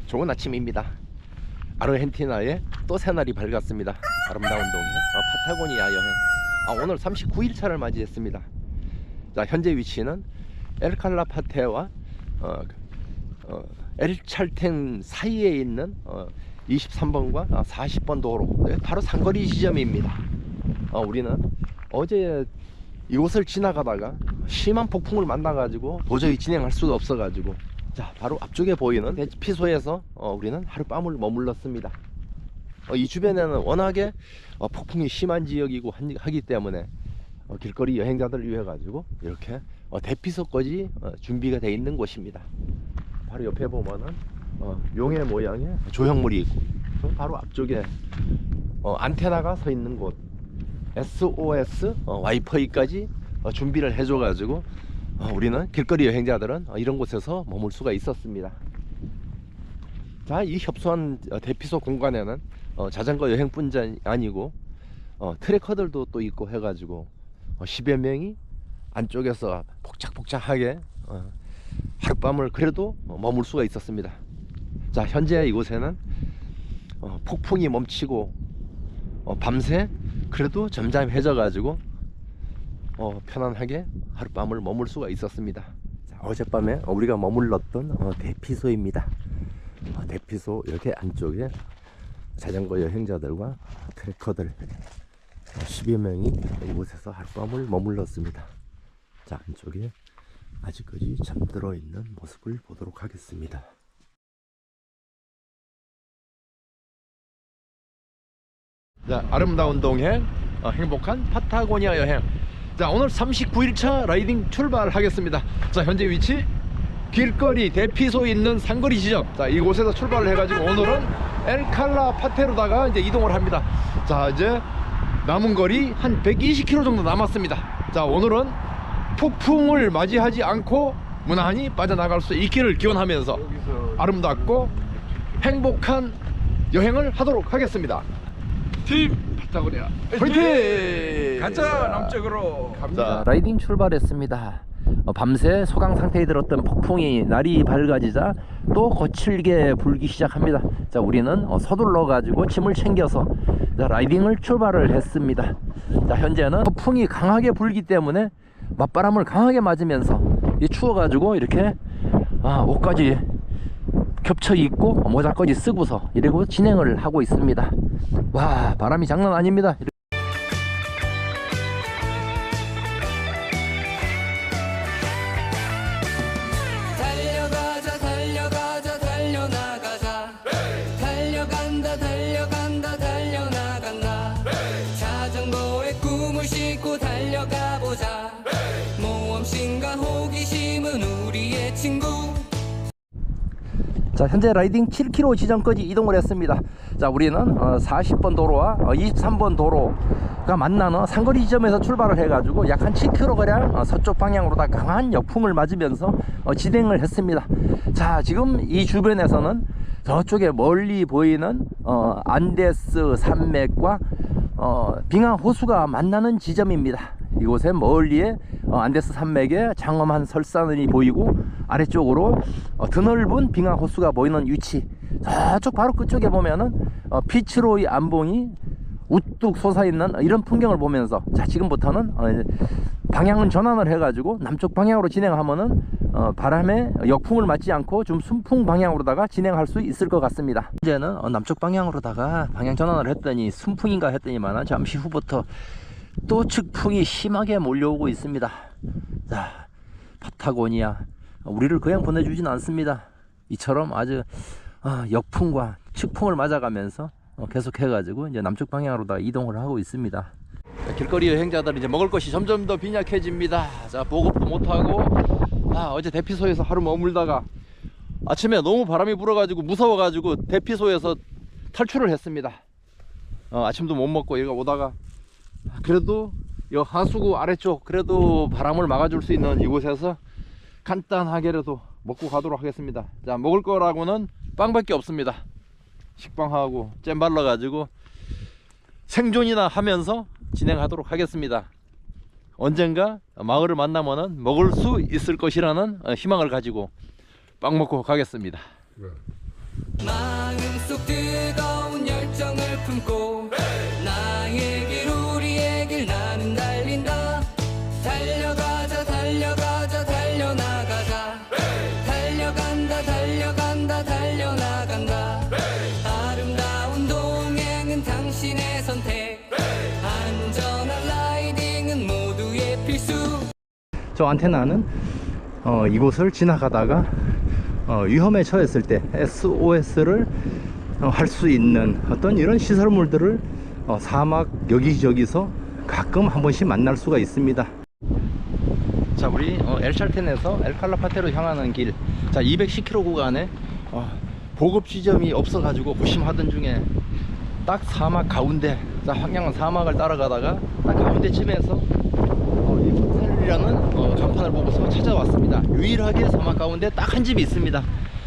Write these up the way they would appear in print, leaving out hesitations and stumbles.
좋은 아침입니다. 아르헨티나에 또 새날이 밝았습니다. 아름다운 동해 파타고니아 여행. 오늘 39일차를 맞이했습니다. 자, 현재 위치는 엘칼라파테와 엘찰텐 사이에 있는 23번과 40번 도로, 바로 상거리 지점입니다. 우리는 어제 이곳을 지나가다가 심한 폭풍을 만나가지고 도저히 진행할 수가 없어가지고, 자, 바로 앞쪽에 보이는 대피소에서 우리는 하룻밤을 머물렀습니다. 이 주변에는 워낙에 폭풍이 심한 지역이고 하기 때문에 길거리 여행자들을 위해 가지고 이렇게 대피소까지 준비가 되어 있는 곳입니다. 바로 옆에 보면은 용의 모양의 조형물이 있고, 바로 앞쪽에 안테나가 서 있는 곳, SOS 와이파이까지 준비를 해줘 가지고 우리는 길거리 여행자들은 이런 곳에서 머물 수가 있었습니다. 자, 이 협소한 대피소 공간에는 자전거 여행뿐 아니고 트레커들도 또 있고 해가지고 10여 명이 안쪽에서 복작복작하게 하룻밤을 그래도 머물 수가 있었습니다. 자, 현재 이곳에는 폭풍이 멈추고 밤새 그래도 잠잠해져 가지고 편안하게 하룻밤을 머물 수가 있었습니다. 자, 어젯밤에 우리가 머물렀던 대피소입니다. 대피소 이렇게 안쪽에 자전거 여행자들과 트레커들 10여 명이 이곳에서 하룻밤을 머물렀습니다. 자, 안쪽에 아직까지 잠들어 있는 모습을 보도록 하겠습니다. 자, 아름다운 동해, 행복한 파타고니아 여행. 자, 오늘 39일차 라이딩 출발하겠습니다. 자, 현재 위치 길거리 대피소 있는 상거리 지점. 자, 이곳에서 출발을 해가지고 오늘은 엘칼라파테로다가 이제 이동을 합니다. 자, 이제 남은 거리 한 120km 정도 남았습니다. 자, 오늘은 폭풍을 맞이하지 않고 무난히 빠져나갈 수 있기를 기원하면서 아름답고 행복한 여행을 하도록 하겠습니다. 팀 파타고니아 화이팅! 가자. 남쪽으로 갑니다. 라이딩 출발했습니다. 밤새 소강 상태에 들었던 폭풍이 날이 밝아지자 또 거칠게 불기 시작합니다. 자, 우리는 서둘러 가지고 짐을 챙겨서 라이딩을 출발을 했습니다. 자, 현재는 폭풍이 강하게 불기 때문에 맞바람을 강하게 맞으면서 추워 가지고 이렇게 옷까지 겹쳐 입고 모자까지 쓰고서 이러고 진행을 하고 있습니다. 와, 바람이 장난 아닙니다. 달려가자 달려가자 달려나가자 달려간다 달려간다 달려나간다 자전거에 꿈을 싣고 달려가보자 모험심과 호기심은 우리의 친구. 자, 현재 라이딩 7km 지점까지 이동을 했습니다. 자, 우리는 40번 도로와 23번 도로가 만나는 상거리 지점에서 출발을 해가지고 약 한 7km가량 서쪽 방향으로 다 강한 역풍을 맞으면서 진행을 했습니다. 자, 지금 이 주변에서는 저쪽에 멀리 보이는 안데스 산맥과 빙하 호수가 만나는 지점입니다. 이곳에 멀리에 안데스 산맥에 장엄한 설산이 보이고 아래쪽으로 드넓은 빙하 호수가 보이는 위치, 저쪽 바로 끝쪽에 보면은 피츠로이 안봉이 우뚝 솟아있는 이런 풍경을 보면서, 자, 지금부터는 방향은 전환을 해가지고 남쪽 방향으로 진행하면은 바람에 역풍을 맞지 않고 좀 순풍 방향으로다가 진행할 수 있을 것 같습니다. 현재는 남쪽 방향으로다가 방향 전환을 했더니 순풍인가 했더니만 잠시 후부터 또 측풍이 심하게 몰려오고 있습니다. 자, 파타고니아 우리를 그냥 보내주진 않습니다. 이처럼 아주 역풍과 측풍을 맞아가면서 계속 해가지고 이제 남쪽 방향으로 다 이동을 하고 있습니다. 자, 길거리 여행자들은 이제 먹을 것이 점점 더 빈약해집니다. 자, 보급도 못하고 어제 대피소에서 하루 머물다가 아침에 너무 바람이 불어가지고 무서워가지고 대피소에서 탈출을 했습니다. 아침도 못 먹고 여기가 오다가 그래도 이 하수구 아래쪽 그래도 바람을 막아줄 수 있는 이곳에서 간단하게라도 먹고 가도록 하겠습니다. 자, 먹을 거라고는 빵밖에 없습니다. 식빵하고 잼 발라 가지고 생존이나 하면서 진행하도록 하겠습니다. 언젠가 마을을 만나면은 먹을 수 있을 것이라는 희망을 가지고 빵 먹고 가겠습니다. 마음속 뜨거운 열정을 품고 나의 길 우리의 길 나는 달린다. 달려가자 달려가자 달려나가자 달려간다 달려간다 달려나간다. 아름다운 동행은 당신의 선택. 안전한 라이딩은 모두의 필수. 저 안테나는 이곳을 지나가다가 위험에 처했을 때 SOS를 할 수 있는 어떤 이런 시설물들을 사막 여기저기서 가끔 한 번씩 만날 수가 있습니다. 자, 우리 엘찰텐에서 엘칼라파테로 향하는 길, 자 210km 구간에 보급 지점이 없어 가지고 고심하던 중에 딱 사막 가운데, 자 황량한 사막을 따라가다가 딱 가운데쯤에서 이 호텔이라는 간판을 보고서 찾아왔습니다. 유일하게 사막 가운데 딱 한 집이 있습니다.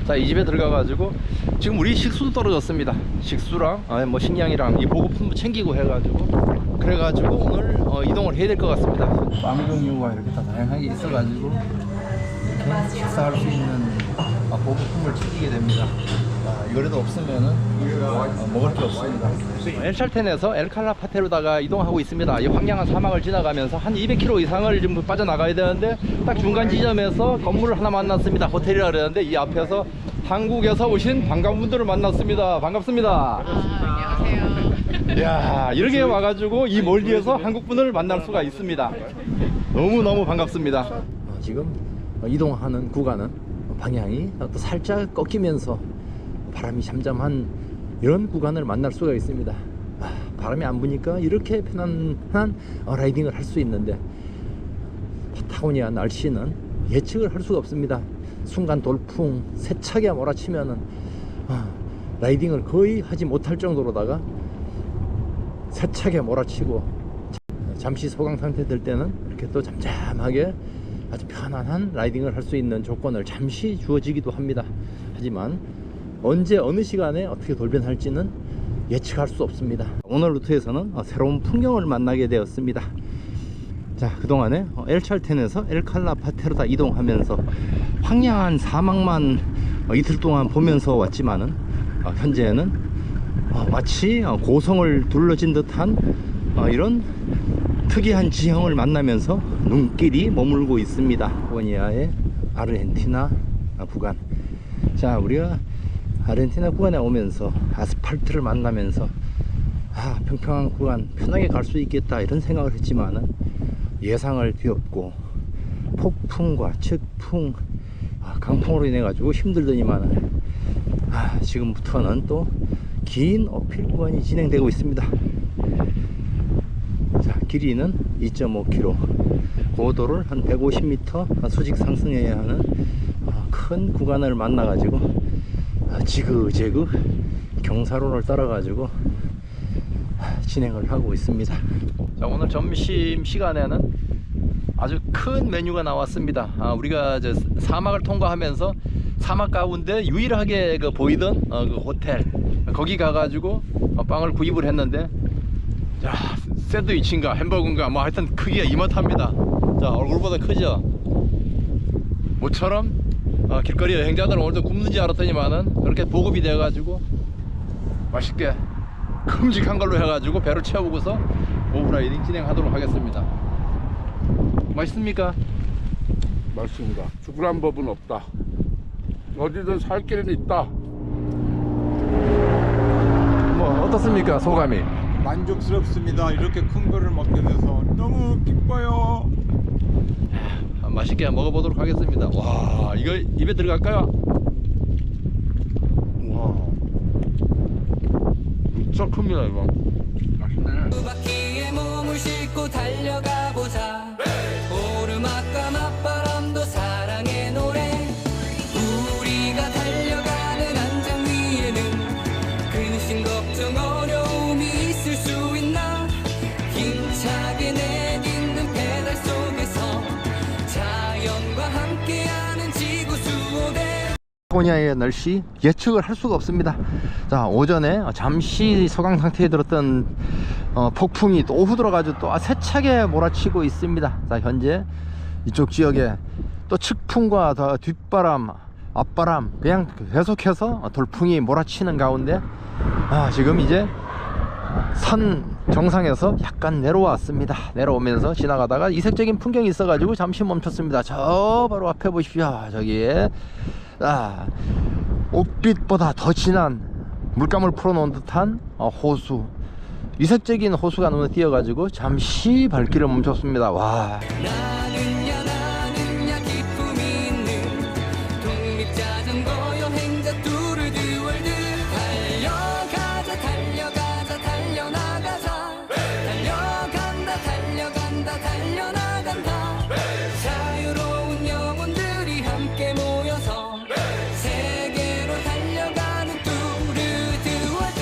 자, 이 집에 들어가 가지고 지금 우리 식수도 떨어졌습니다. 식수랑 뭐 식량이랑 이 보급품 챙기고 해가지고, 그래가지고 오늘 이동을 해야 될 것 같습니다. 빵 종류가 이렇게 다 다양하게 있어가지고 이렇게 식사할 수 있는 보급품을 챙기게 됩니다. 이거라도 없으면은 먹을 게 없습니다. 엘찰텐에서 엘칼라파테로다가 이동하고 있습니다. 이 황량한 사막을 지나가면서 한 200km 이상을 좀 빠져나가야 되는데 딱 중간 지점에서 건물을 하나 만났습니다. 호텔이라 그러는데 이 앞에서 한국에서 오신 반가운 분들을 만났습니다. 반갑습니다. 안녕하세요. 이야, 이렇게 와가지고 이 멀리에서 한국 분을 만날 수가 있습니다. 너무너무 반갑습니다. 지금 이동하는 구간은 방향이 또 살짝 꺾이면서 바람이 잠잠한 이런 구간을 만날 수가 있습니다. 바람이 안 부니까 이렇게 편안한 라이딩을 할 수 있는데, 파타고니아 날씨는 예측을 할 수가 없습니다. 순간 돌풍, 세차게 몰아치면은 라이딩을 거의 하지 못할 정도로다가 세차게 몰아치고, 잠시 소강 상태 될 때는 이렇게 또 잠잠하게 아주 편안한 라이딩을 할 수 있는 조건을 잠시 주어지기도 합니다. 하지만 언제 어느 시간에 어떻게 돌변할지는 예측할 수 없습니다. 오늘 루트에서는 새로운 풍경을 만나게 되었습니다. 자, 그동안에 엘찰텐에서 엘칼라파테로다 이동하면서 황량한 사막만 이틀 동안 보면서 왔지만은 현재는 마치 고성을 둘러진 듯한 이런 특이한 지형을 만나면서 눈길이 머물고 있습니다. 파타고니아의 아르헨티나 구간. 자, 우리가 아르헨티나 구간에 오면서 아스팔트를 만나면서 평평한 구간 편하게 갈 수 있겠다 이런 생각을 했지만은 예상을 뒤엎고 폭풍과 측풍, 강풍으로 인해 가지고 힘들더니만은 지금부터는 또 긴 어필 구간이 진행되고 있습니다. 자, 길이는 2.5km, 고도를 한 150m 수직 상승해야 하는 큰 구간을 만나 가지고 지그재그 경사로를 따라 가지고 진행을 하고 있습니다. 자, 오늘 점심 시간에는 아주 큰 메뉴가 나왔습니다. 우리가 저 사막을 통과하면서 사막 가운데 유일하게 보이던 그 호텔, 거기 가가지고 빵을 구입을 했는데, 자, 샌드위치인가 햄버거인가 뭐 하여튼 크기가 이만합니다. 자, 얼굴보다 크죠? 모처럼 길거리 여행자들은 오늘도 굶는지 알았더니만은 이렇게 보급이 돼가지고 맛있게 큼직한 걸로 해가지고 배를 채우고서 오후 라이딩 진행하도록 하겠습니다. 맛있습니까? 맞습니다. 죽으란 법은 없다. 어디든 살 길은 있다. 뭐 어떻습니까, 소감이? 만족스럽습니다. 이렇게 큰 거를 먹게 돼서 너무 기뻐요. 맛있게 먹어보도록 하겠습니다. 와, 이거 입에 들어갈까요? 와, 진짜 큽니다 이거. 맛있네. 두 바퀴에 몸을 싣고 달려가 보자. 오르막과 맞바람도 사랑의 노래. 우리가 달려가는 안장 위에는 근심 걱정 어려움이 있을 수 있나. 힘차게 내딛는 페달 속에서 자연과 함께하는 지구 수호대. 파타고니아의 날씨 예측을 할 수가 없습니다. 자, 오전에 잠시 소강 상태에 들었던 폭풍이 또 오후 들어가지고 또 세차게 몰아치고 있습니다. 자, 현재 이쪽 지역에 또 측풍과 더 뒷바람, 앞바람 그냥 계속해서 돌풍이 몰아치는 가운데 지금 이제 산 정상에서 약간 내려왔습니다. 내려오면서 지나가다가 이색적인 풍경이 있어가지고 잠시 멈췄습니다. 저 바로 앞에 보십시오. 저기에 옥빛보다 더 진한 물감을 풀어놓은 듯한 호수, 이색적인 호수가 눈에 띄어가지고 잠시 발길을 멈췄습니다. 와. 나는야 기쁨이 있는 독립자전거 여행자 투르 드 월드 달려가자 달려가자 달려나가자 달려간다 달려나간다 자유로운 영혼들이 함께 모여서 세계로 달려가는 투르 드 월드.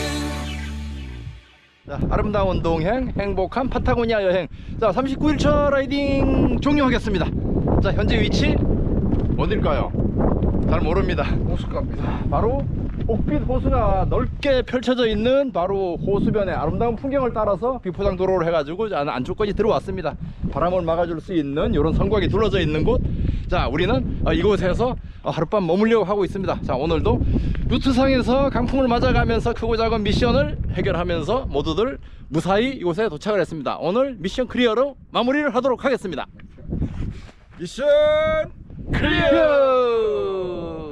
아름다운 동행, 행복한 파타고니아 여행. 자, 39일차 라이딩 종료하겠습니다. 자, 현재 위치 어딜까요? 잘 모릅니다. 호숫가입니다. 바로 옥빛 호수가 넓게 펼쳐져 있는 바로 호수변의 아름다운 풍경을 따라서 비포장 도로를 해가지고 안쪽까지 들어왔습니다. 바람을 막아줄 수 있는 이런 성곽이 둘러져 있는 곳. 자, 우리는 이곳에서 하룻밤 머물려고 하고 있습니다. 자, 오늘도 루트상에서 강풍을 맞아가면서 크고 작은 미션을 해결하면서 모두들 무사히 이곳에 도착을 했습니다. 오늘 미션 클리어로 마무리를 하도록 하겠습니다. 미션 클리어!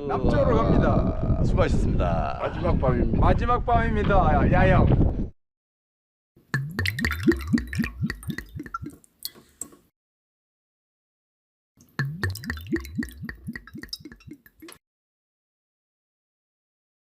남쪽으로 갑니다. 수고하셨습니다. 마지막 밤입니다. 마지막 밤입니다. 야영.